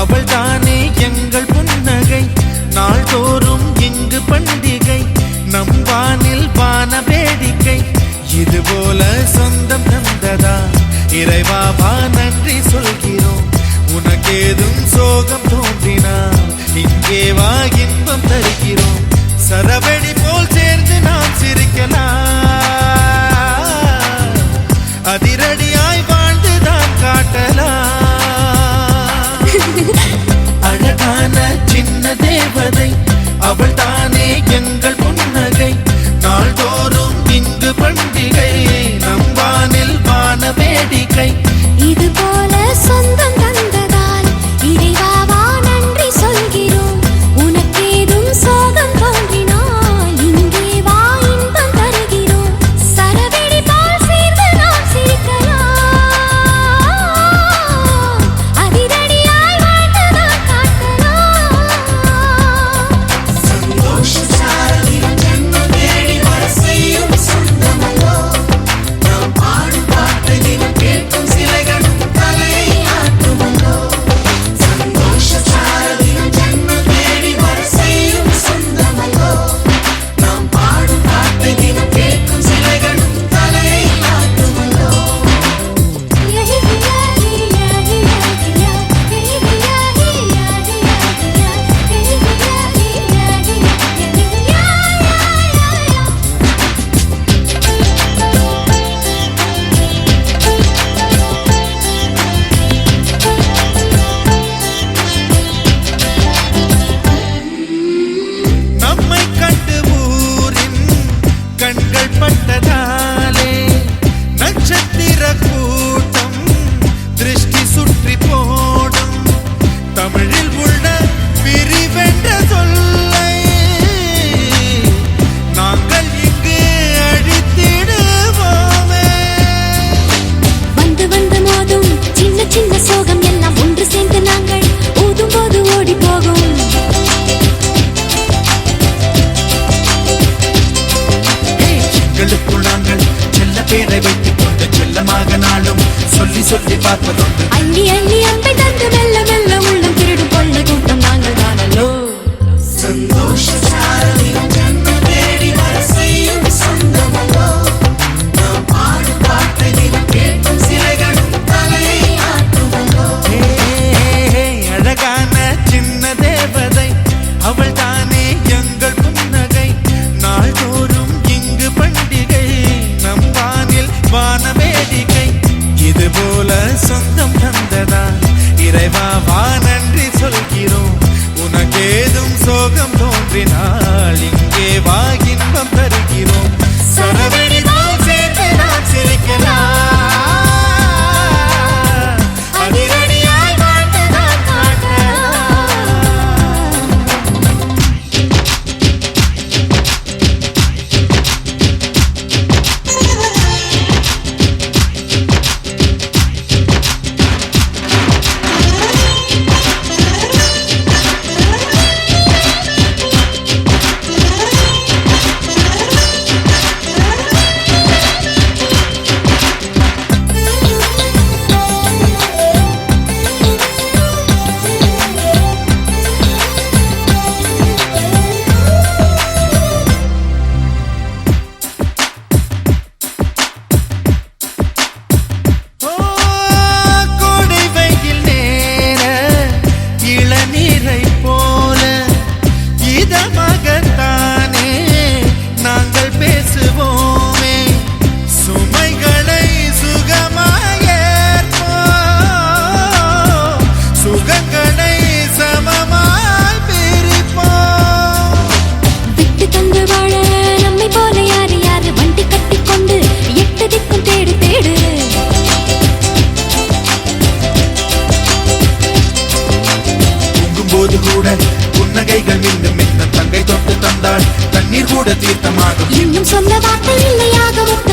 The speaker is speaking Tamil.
அவள் தானே எங்கள் புன்னகை நாள்தோறும் இங்கு பண்டிகை நம் வானில் வான வேடிக்கை இதுபோல சொந்தம் தந்ததா இறைவாவா நன்றி சொல்கிறோம் உனக்கேதும் சோகம் தோன்றினால் இங்கே வா இன்பம் தருகிறோம் சரவெடி போல் சேர்ந்து நாம் சிரிக்கலாம் அதிரடியாய் வாழ்ந்துதான் காட்டலாம் அழகான சின்ன தேவதை அவள் தானே எங்கள் புன்னகை நாள்தோறும் இங்கு பண்டிகை நம் வானில் வான வேடிக்கை இது போல சொந்தம் தந்ததால் இறைவாவா நன்றி சொல்கிறோம் உனக்கேதும் சோகம் தோன்றினால் இங்கே வா இன்பம் தருகிறோம் சரவெடி போல் சேர்ந்து நாம் சிரிக்கலாம் அதிரடியாய் வாழ்ந்துதான் காட்டலாம் சந்தோஷ சாரலில் ஜன்னல் தேடி வர செய்யும் சொந்தமல்லோ நாம் பாடும் பாட்டை தினம் கேட்கும் சிலைகளும் தலையை ஆட்டுமல்லோ சந்தோஷ சாரலில் ஜன்னல் தேடி வர செய்யும் சொந்தமல்லோ நாம் பாடும் பாட்டை தினம் கேட்கும் சிலைகளும் தலையை ஆட்டுமல்லோ நம்மை கண்டு ஊரின் கண்கள் பட்டதாலே நட்சத்திர கூட்டம் திருஷ்டி சுற்றி போடும் தமிழில் உள்ள பிரிவென்ற சொல்லை நாங்கள் இங்கு அழித்திடுவோமே வந்து வந்து மோதும் சின்ன சின்ன சோகம் எல்லாம் ஒன்று சேர்ந்து நாங்கள் ஊதும் போது ஓடி போகும் எங்களுக்குள் நாங்கள் செல்ல பேரை வைத்துக் கொண்டு செல்லமாக நாளும் சொல்லி சொல்லி பார்ப்பதுண்டு அள்ளி அள்ளி அன்பை தந்து மெல்ல மெல்ல உள்ளம் திருடும் கொள்ள கூட்டம் நாங்கள் தானல்லோ சந்தோஷ சாரலில் ஜன்னல் தேடி வர செய்யும் சொந்தமல்லோ நாம் பாடும் பாட்டை தினம் கேட்கும் சிலைகளும் தலையை ஆட்டுமல்லோ அழகான சின்ன தேவதை அவள் தானே எங்கள் புன்னகை நாள்தோறும் இங்கு பண்டிகை நம் வானில் வான வேடிக்கை இது போல சொந்தம் தந்ததா இறைவாவா நன்றி சொல்கிறோம் உனக்கேதும் சோகம் தோன்றினால் இங்கே வா இன்பம் தருகிறோம் சரவெடி போல் சேர்ந்து நாம் சிரிக்கலாம் அதிரடியாய் வாழ்ந்துதான் காட்டலாம் கோடை வெயில் நேர இளநீரை போல இதமாகத்தானே நாங்கள் பேசுவோமே சுமைகளை சுகமாயேற்போம் சுகங்களை சமமாய் பிரிப்போம் விட்டு தந்து வாழ நம்மை போல யாரு யாரு வண்டி கட்டிக்கொண்டு எட்டு திக்கும் தேடு தேடு தூங்கும்போது கூட புன்னகைகள் மின்னும் மின்ன தங்கை தொட்டு தந்தாள் தண்ணீர் கூட தீர்த்தமாகும் இன்னும் சொல்ல வார்த்தை இல்லையாக முத்த